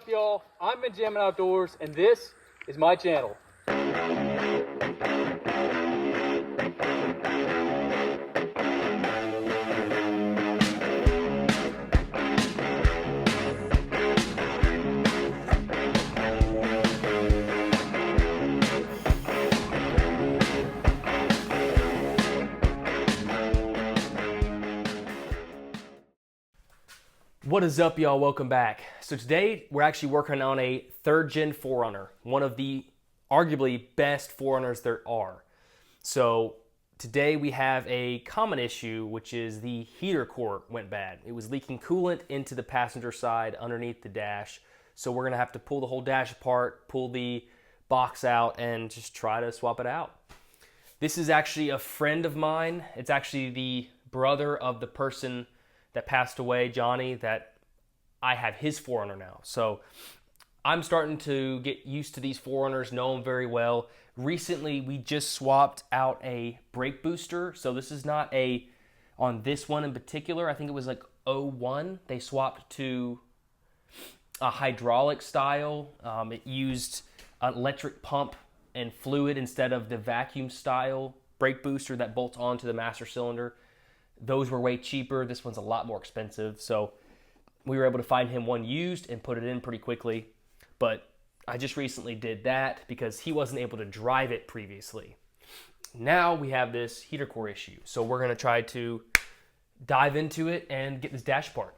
up, y'all? I'm Benjamin Outdoors, and this is my channel. What is up, y'all? Welcome back. So today we're actually working on a 3rd gen 4runner, one of the arguably best 4runners there are. So today we have a common issue, which is the heater core went bad. It was leaking coolant into the passenger side underneath the dash. So we're gonna have to pull the whole dash apart, pull the box out, and just try to swap it out. This is actually a friend of mine. It's actually the brother of the person that passed away, Johnny, that I have his 4runner now. So I'm starting to get used to these 4runners, know them very well. Recently, we just swapped out a brake booster. So this is not on this one in particular, I think it was like 01, they swapped to a hydraulic style. It used an electric pump and fluid instead of the vacuum style brake booster that bolts onto the master cylinder. Those were way cheaper. This one's a lot more expensive. So we were able to find him one used and put it in pretty quickly. But I just recently did that because he wasn't able to drive it previously. Now we have this heater core issue. So we're going to try to dive into it and get this dash apart.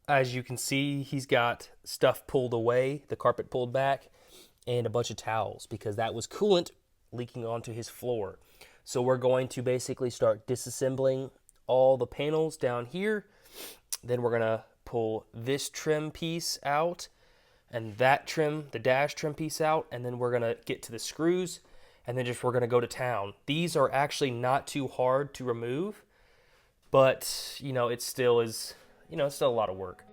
As you can see, he's got stuff pulled away, the carpet pulled back, and a bunch of towels because that was coolant leaking onto his floor. So we're going to basically start disassembling all the panels down here. Then we're gonna pull this trim piece out and that trim, the dash trim piece out, and then we're gonna get to the screws and then we're gonna go to town. These are actually not too hard to remove, but it still is, it's still a lot of work.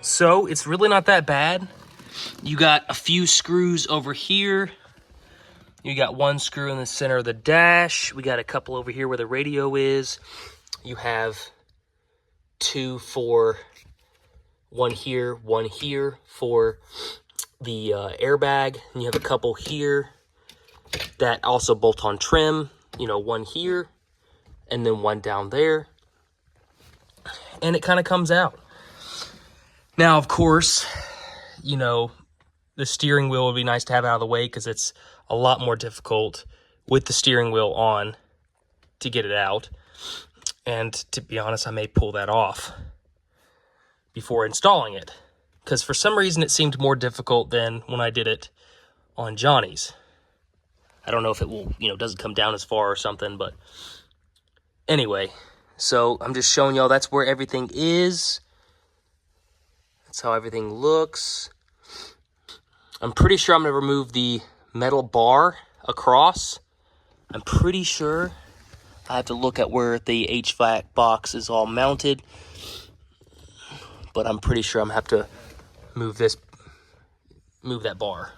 So it's really not that bad. You got a few screws over here. You got one screw in the center of the dash. We got a couple over here where the radio is. You have two for one here for the airbag. And you have a couple here that also bolt on trim. One here and then one down there. And it kind of comes out. Now, of course, the steering wheel would be nice to have out of the way because it's a lot more difficult with the steering wheel on to get it out. And to be honest, I may pull that off before installing it because for some reason it seemed more difficult than when I did it on Johnny's. I don't know if it will, doesn't come down as far or something, but anyway, so I'm just showing y'all that's where everything is. That's how everything looks. I'm pretty sure I'm going to remove the metal bar across. I'm pretty sure I have to look at where the HVAC box is all mounted. But I'm pretty sure I'm going to have to move that bar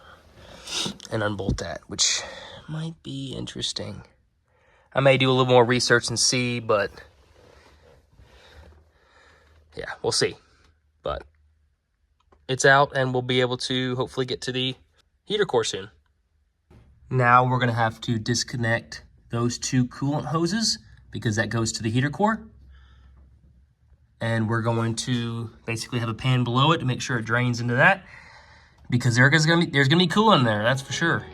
and unbolt that, which might be interesting. I may do a little more research and see, but yeah, we'll see. But it's out and we'll be able to hopefully get to the heater core soon. Now we're gonna have to disconnect those two coolant hoses because that goes to the heater core. And we're going to basically have a pan below it to make sure it drains into that because there's gonna be coolant in there, that's for sure.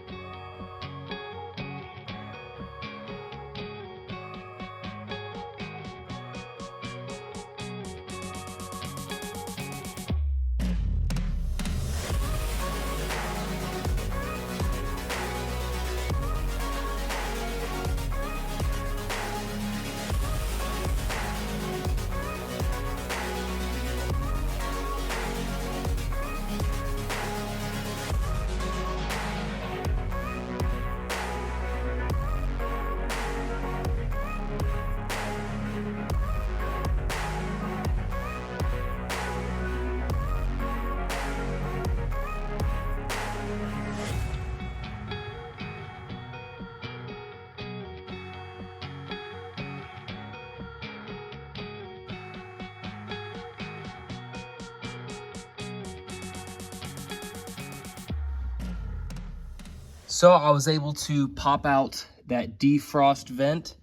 So I was able to pop out that defrost vent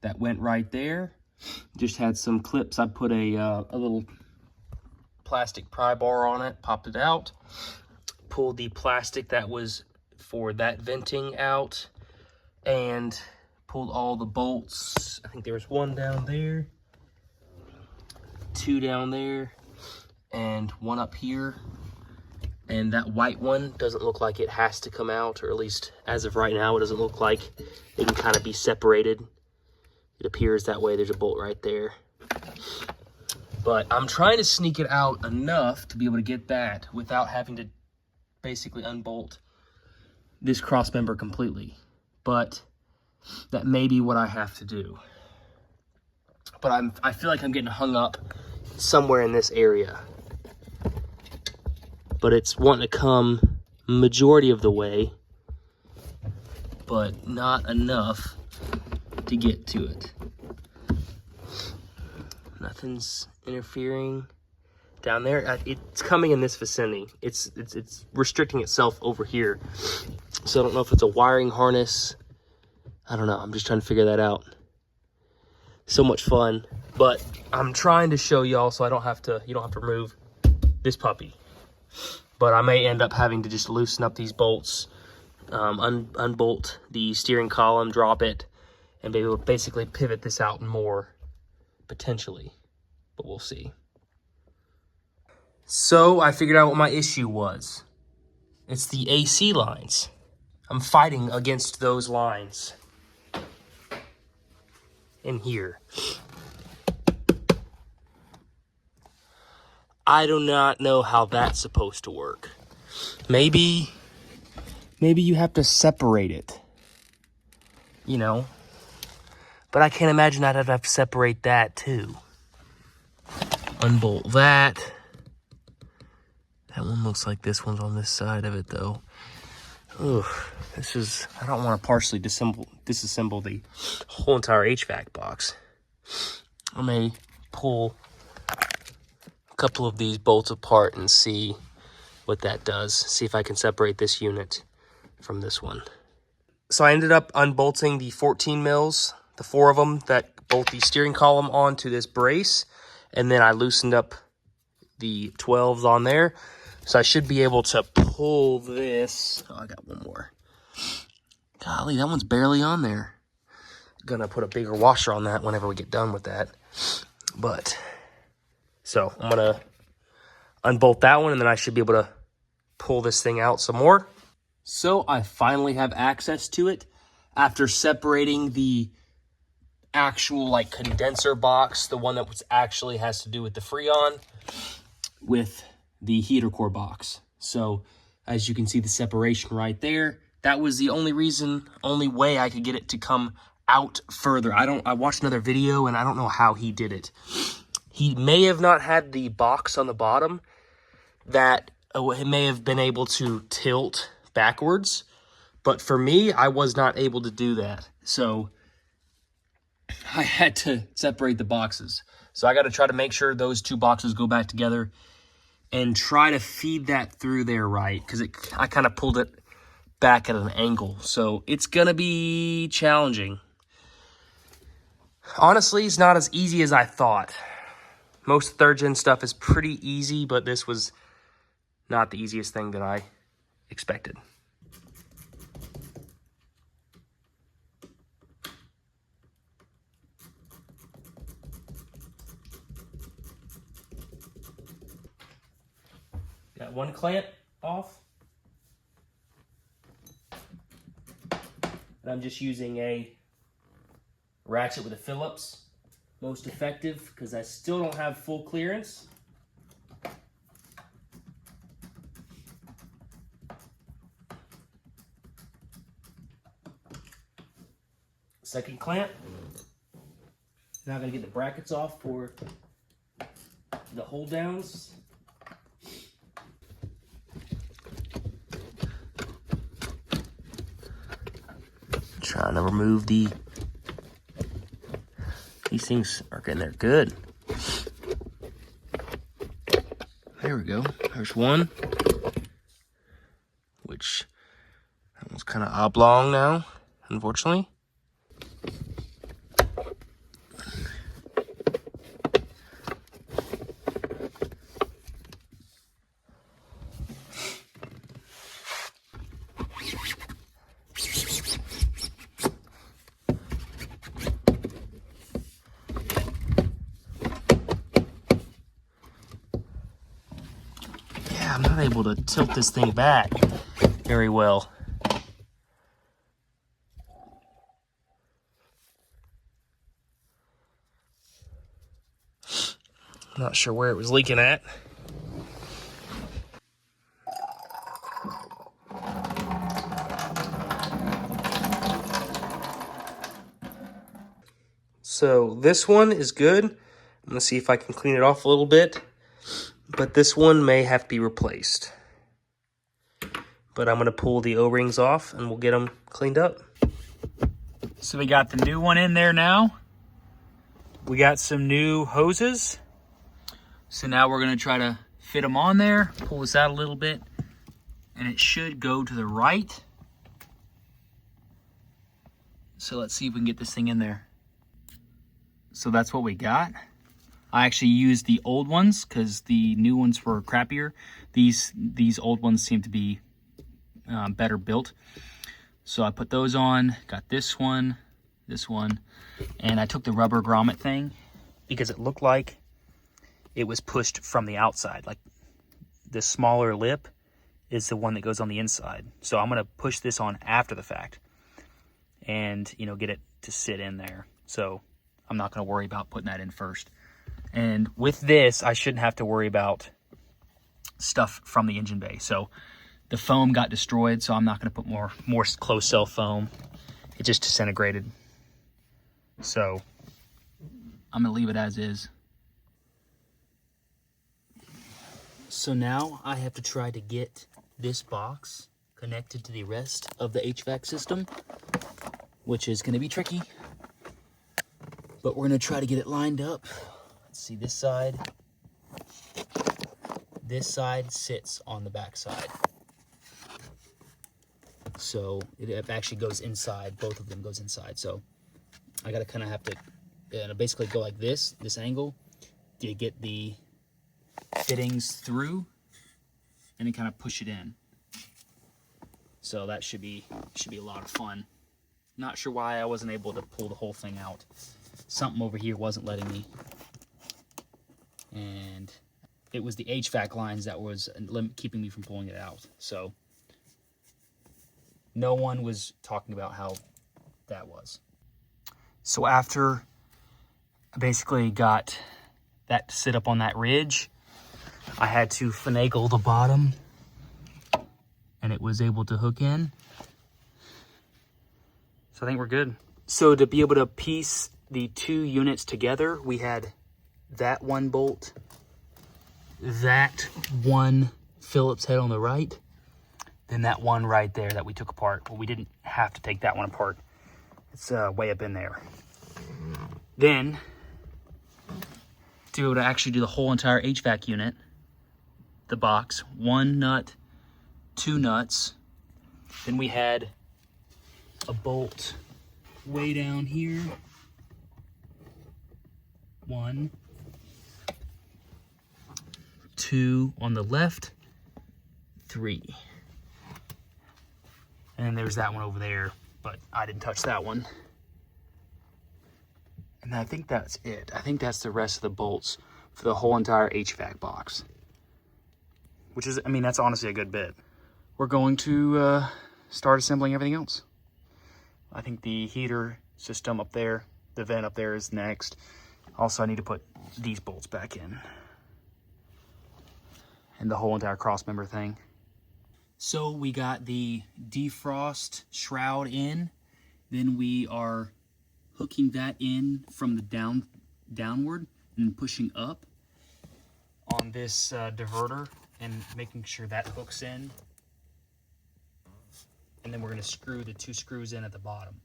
that went right there. Just had some clips. I put a little plastic pry bar on it, popped it out, pulled the plastic that was for that venting out, and pulled all the bolts. I think there was one down there, two down there, and one up here. And that white one doesn't look like it has to come out, or at least as of right now, it doesn't look like it can kind of be separated. It appears that way. There's a bolt right there. But I'm trying to sneak it out enough to be able to get that without having to basically unbolt this cross member completely. But that may be what I have to do. But I feel like I'm getting hung up somewhere in this area. But it's wanting to come majority of the way, but not enough to get to it. Nothing's interfering down there. It's coming in this vicinity. It's restricting itself over here. So I don't know if it's a wiring harness. I don't know. I'm just trying to figure that out. So much fun, but I'm trying to show y'all so you don't have to remove this puppy. But I may end up having to just loosen up these bolts, unbolt the steering column, drop it, and be able to basically pivot this out more, potentially. But we'll see. So I figured out what my issue was. It's the AC lines. I'm fighting against those lines in here. I do not know how that's supposed to work. Maybe you have to separate it, you know? But I can't imagine I'd have to separate that too. Unbolt that. That one looks like this one's on this side of it though. Ugh, I don't want to partially disassemble the whole entire HVAC box. I may pull couple of these bolts apart and see what that does. See if I can separate this unit from this one. So I ended up unbolting the 14 mils, the 4 of them that bolt the steering column onto this brace, and then I loosened up the 12s on there. So I should be able to pull this. Oh, I got one more. Golly, that one's barely on there. Gonna put a bigger washer on that whenever we get done with that. But so I'm gonna unbolt that one, and then I should be able to pull this thing out some more. So I finally have access to it after separating the actual like condenser box, the one that actually has to do with the Freon, with the heater core box. So as you can see the separation right there, that was the only way I could get it to come out further. I watched another video and I don't know how he did it. He may have not had the box on the bottom that he may have been able to tilt backwards, but for me, I was not able to do that. So I had to separate the boxes. So I got to try to make sure those two boxes go back together and try to feed that through there right, because I kind of pulled it back at an angle. So it's going to be challenging. Honestly, it's not as easy as I thought. Most 3rd gen stuff is pretty easy, but this was not the easiest thing that I expected. Got one clamp off. And I'm just using a ratchet with a Phillips. Most effective because I still don't have full clearance. Second clamp. Now I'm going to get the brackets off for the hold downs. Trying to remove these things are getting there good. There we go. There's one, which that one's kind kind of oblong now, unfortunately. Yeah, I'm not able to tilt this thing back very well. Not sure where it was leaking at. So this one is good. I'm gonna see if I can clean it off a little bit, but this one may have to be replaced. But I'm gonna pull the O-rings off and we'll get them cleaned up. So we got the new one in there now. We got some new hoses. So now we're gonna try to fit them on there, pull this out a little bit, and it should go to the right. So let's see if we can get this thing in there. So that's what we got. I actually used the old ones because the new ones were crappier. These old ones seem to be better built. So I put those on, got this one, and I took the rubber grommet thing because it looked like it was pushed from the outside. Like the smaller lip is the one that goes on the inside. So I'm gonna push this on after the fact and, you know, get it to sit in there. So I'm not gonna worry about putting that in first. And with this, I shouldn't have to worry about stuff from the engine bay. So the foam got destroyed, so I'm not gonna put more closed cell foam. It just disintegrated. So I'm gonna leave it as is. So now I have to try to get this box connected to the rest of the HVAC system, which is gonna be tricky, but we're gonna try to get it lined up. Let's see, this side sits on the back side. So it actually goes inside, both of them goes inside. So I gotta kind of have to basically go like this angle to get the fittings through and then kind of push it in. So that should be a lot of fun. Not sure why I wasn't able to pull the whole thing out. Something over here wasn't letting me. And it was the HVAC lines that was keeping me from pulling it out. So no one was talking about how that was. So after I basically got that to sit up on that ridge, I had to finagle the bottom and it was able to hook in. So I think we're good. So to be able to piece the two units together, we had that one bolt, that one Phillips head on the right, then that one right there that we took apart. Well, we didn't have to take that one apart. It's way up in there. Then, to be able to actually do the whole entire HVAC unit, the box, one nut, two nuts. Then we had a bolt way down here. One, two on the left, three. And then there's that one over there, but I didn't touch that one. And I think that's it. I think that's the rest of the bolts for the whole entire HVAC box. Which is, I mean, that's honestly a good bit. We're going to start assembling everything else. I think the heater system up there, the vent up there is next. Also, I need to put these bolts back in. And the whole entire cross member thing. So we got the defrost shroud in. Then we are hooking that in from the downward and pushing up on this diverter and making sure that hooks in. And then we're gonna screw the two screws in at the bottom.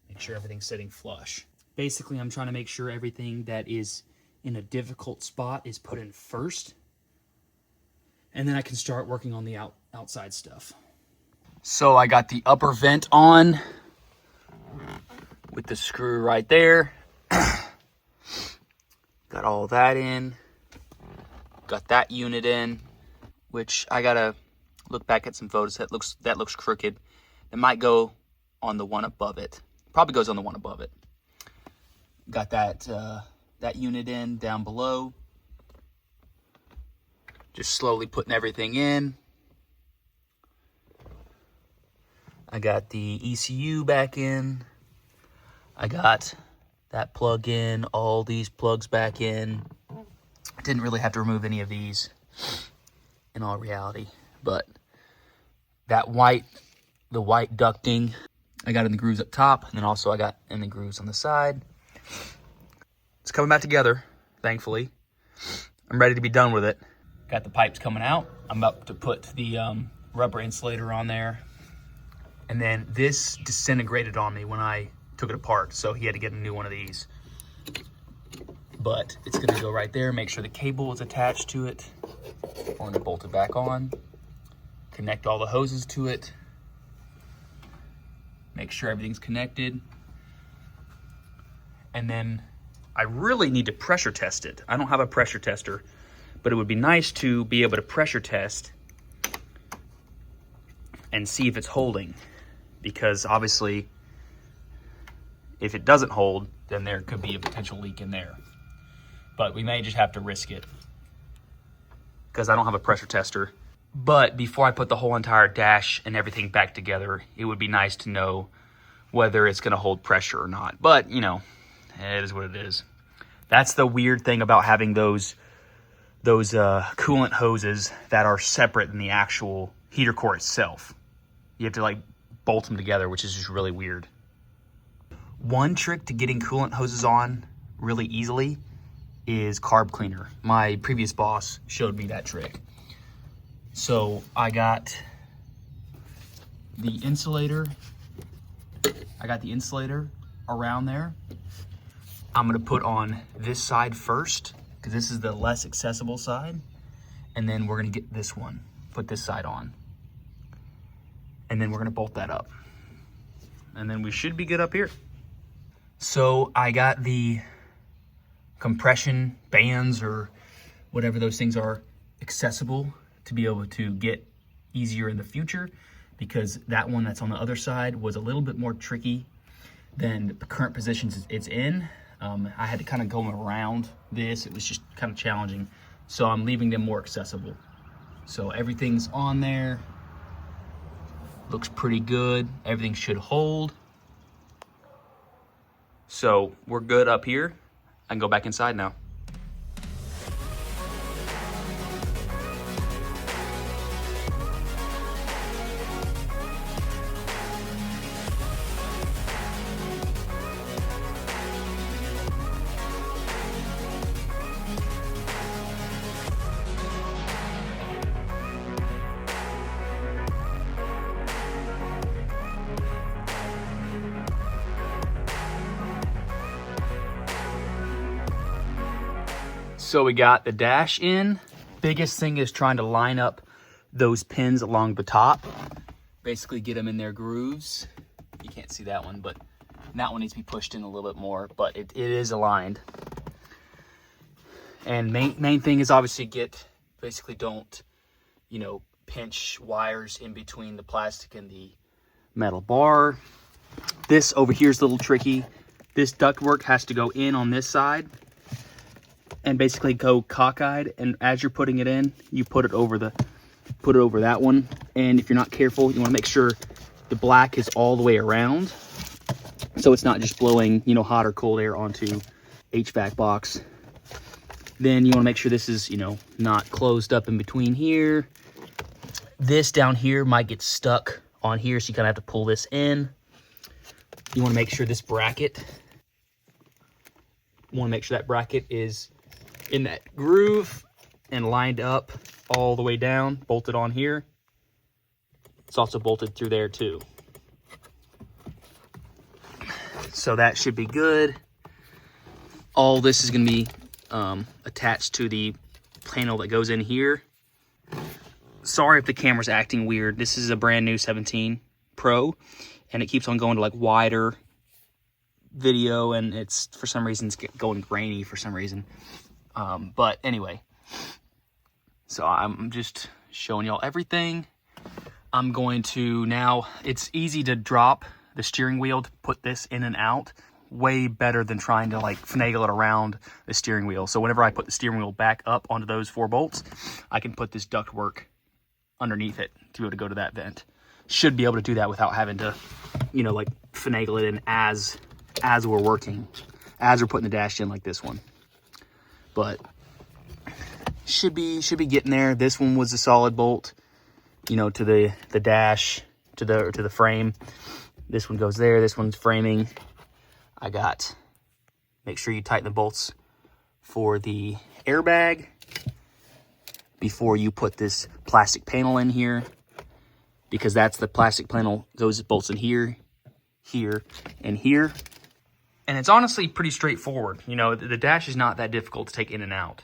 Make sure everything's sitting flush. Basically, I'm trying to make sure everything that is in a difficult spot is put in first. And then I can start working on the outside stuff. So I got the upper vent on with the screw right there. Got all that in. Got that unit in, which I gotta look back at some photos. That looks crooked. It might go on the one above it. Probably goes on the one above it. Got that that unit in down below. Just slowly putting everything in. I got the ECU back in. I got that plug in, all these plugs back in. I didn't really have to remove any of these in all reality, but the white ducting, I got in the grooves up top, and then also I got in the grooves on the side. It's coming back together, thankfully. I'm ready to be done with it. Got the pipes coming out. I'm about to put the rubber insulator on there. And then this disintegrated on me when I took it apart, so he had to get a new one of these. But it's gonna go right there, make sure the cable is attached to it. I'm gonna bolt it back on, connect all the hoses to it, make sure everything's connected. And then I really need to pressure test it. I don't have a pressure tester, but it would be nice to be able to pressure test and see if it's holding. Because obviously, if it doesn't hold, then there could be a potential leak in there. But we may just have to risk it because I don't have a pressure tester. But before I put the whole entire dash and everything back together, it would be nice to know whether it's gonna hold pressure or not. But you know, it is what it is. That's the weird thing about having those coolant hoses that are separate than the actual heater core itself. You have to like bolt them together, which is just really weird. One trick to getting coolant hoses on really easily is carb cleaner. My previous boss showed me that trick. So I got the insulator. Around there. I'm gonna put on this side first because this is the less accessible side. And then we're gonna get this one, put this side on. And then we're gonna bolt that up. And then we should be good up here. So I got the compression bands or whatever those things are accessible to be able to get easier in the future, because that one that's on the other side was a little bit more tricky than the current positions it's in. I had to kind of go around this. It was just kind of challenging. So I'm leaving them more accessible. So everything's on there. Looks pretty good. Everything should hold. So we're good up here. I can go back inside now. So we got the dash in. Biggest thing is trying to line up those pins along the top. Basically get them in their grooves. You can't see that one, but that one needs to be pushed in a little bit more, but it is aligned. And main thing is obviously don't, you know, pinch wires in between the plastic and the metal bar. This over here is a little tricky. This ductwork has to go in on this side and basically go cockeyed, and as you're putting it in, you put it over that one. And if you're not careful, you want to make sure the black is all the way around, so it's not just blowing, you know, hot or cold air onto HVAC box. Then you want to make sure this is, you know, not closed up in between here. This down here might get stuck on here, so you kind of have to pull this in. You want to make sure this bracket, is in that groove and lined up all the way down, bolted on here. It's also bolted through there too. So that should be good. All this is going to be attached to the panel that goes in here. sorry if the camera's acting weird. This is a brand new 17 Pro, and it keeps on going to like wider video, and it's for some reason it's going grainy for some reason. But anyway, so I'm just showing y'all everything. I'm going to now, it's easy to drop the steering wheel to put this in and out, way better than trying to like finagle it around the steering wheel. So whenever I put the steering wheel back up onto those 4 bolts, I can put this ductwork underneath it to be able to go to that vent. Should be able to do that without having to, you know, like finagle it in as we're working, as we're putting the dash in like this one. But should be getting there. This one was a solid bolt, you know, to the dash, to the frame. This one goes there. This one's framing. Make sure you tighten the bolts for the airbag before you put this plastic panel in here, because that's the plastic panel goes bolts in here, here, and here. And it's honestly pretty straightforward. You know, the dash is not that difficult to take in and out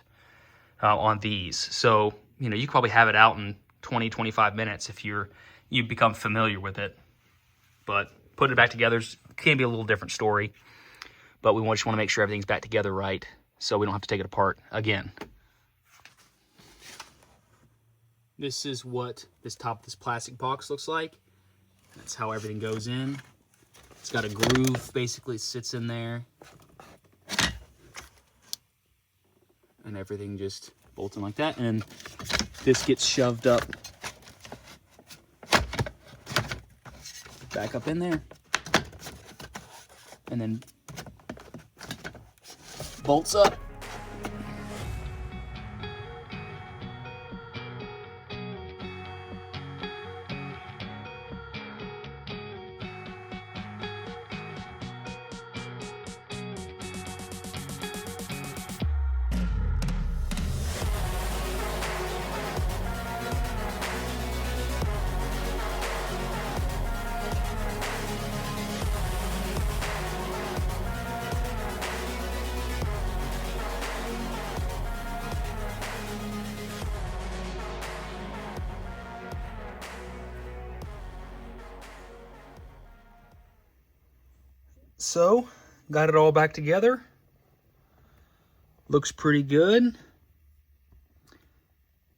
on these. So, you know, you can probably have it out in 20, 25 minutes if you become familiar with it. But putting it back together can be a little different story. But we just want to make sure everything's back together right, so we don't have to take it apart again. This is what this top of this plastic box looks like. That's how everything goes in. It's got a groove, basically sits in there. And everything just bolts in like that. And this gets shoved up, back up in there. And then bolts up. So, got it all back together. Looks pretty good.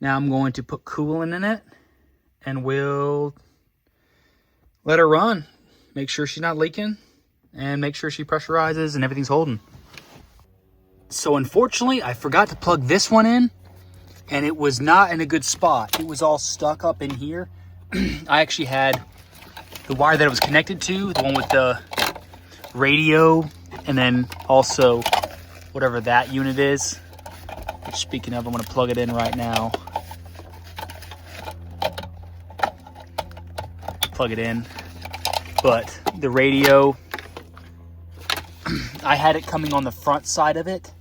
Now I'm going to put coolant in it, and we'll let her run. Make sure she's not leaking, and make sure she pressurizes and everything's holding. So unfortunately, I forgot to plug this one in, and it was not in a good spot. It was all stuck up in here. I actually had the wire that it was connected to, the one with the radio, and then also whatever that unit is. Which, speaking of, I'm going to plug it in right now. Plug it in. But the radio, I had it coming on the front side of it,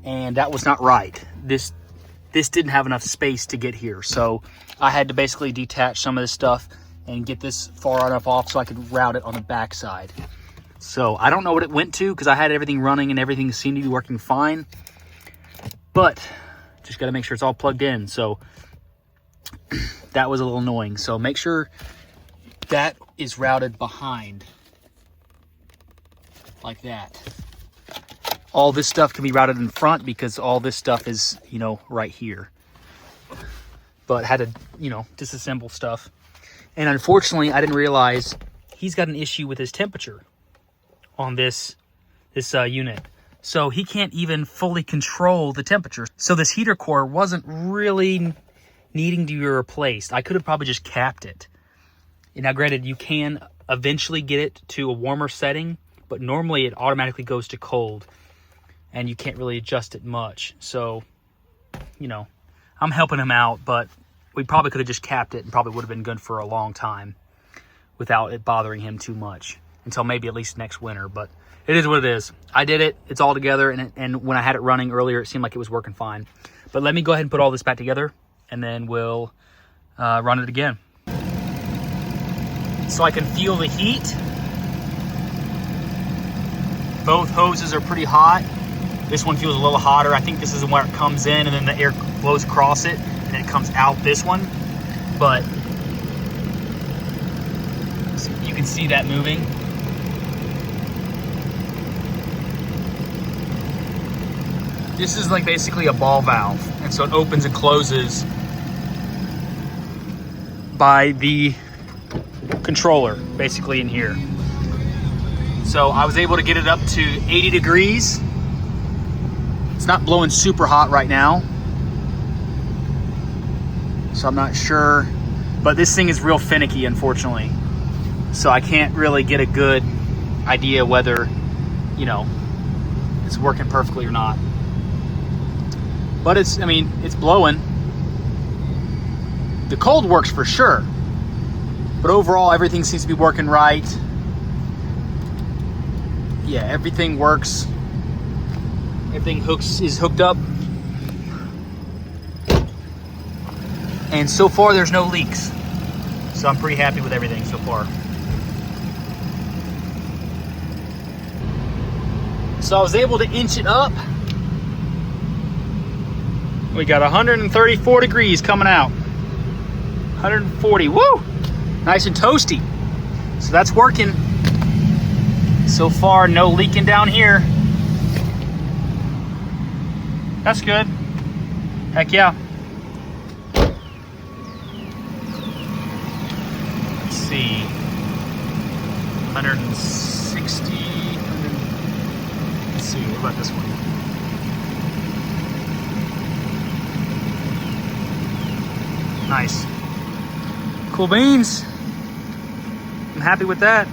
and that was not right. This didn't have enough space to get here, so I had to basically detach some of this stuff and get this far enough off so I could route it on the back side. So I don't know what it went to, because I had everything running and everything seemed to be working fine. But just got to make sure it's all plugged in. So that was a little annoying. So make sure that is routed behind, like that. All this stuff can be routed in front because all this stuff is, you know, right here. But had to, you know, disassemble stuff. And unfortunately, I didn't realize he's got an issue with his temperature on this unit. So he can't even fully control the temperature. So this heater core wasn't really needing to be replaced. I could have probably just capped it. And now granted, you can eventually get it to a warmer setting, but normally it automatically goes to cold and you can't really adjust it much. So, you know, I'm helping him out, but we probably could have just capped it and probably would have been good for a long time without it bothering him too much, until maybe at least next winter. But it is what it is. I did it. It's all together. And when I had it running earlier, it seemed like it was working fine. But let me go ahead and put all this back together, and then we'll run it again. So I can feel the heat. Both hoses are pretty hot. This one feels a little hotter. I think this is where it comes in and then the air blows across it. and it comes out this one, but you can see that moving. This is like basically a ball valve, and so it opens and closes by the controller, basically in here. So I was able to get it up to 80 degrees. It's not blowing super hot right now, so I'm not sure, but this thing is real finicky, unfortunately. So I can't really get a good idea whether, you know, it's working perfectly or not. But it's blowing. The cold works for sure, but overall everything seems to be working right. Yeah, everything works. Everything is hooked up. And so far there's no leaks. So I'm pretty happy with everything so far. So I was able to inch it up. We got 134 degrees coming out. 140, woo! Nice and toasty. So that's working. So far, no leaking down here. That's good. Heck yeah. Let's see. 160. Let's see, what about this one? Nice. Cool beans. I'm happy with that.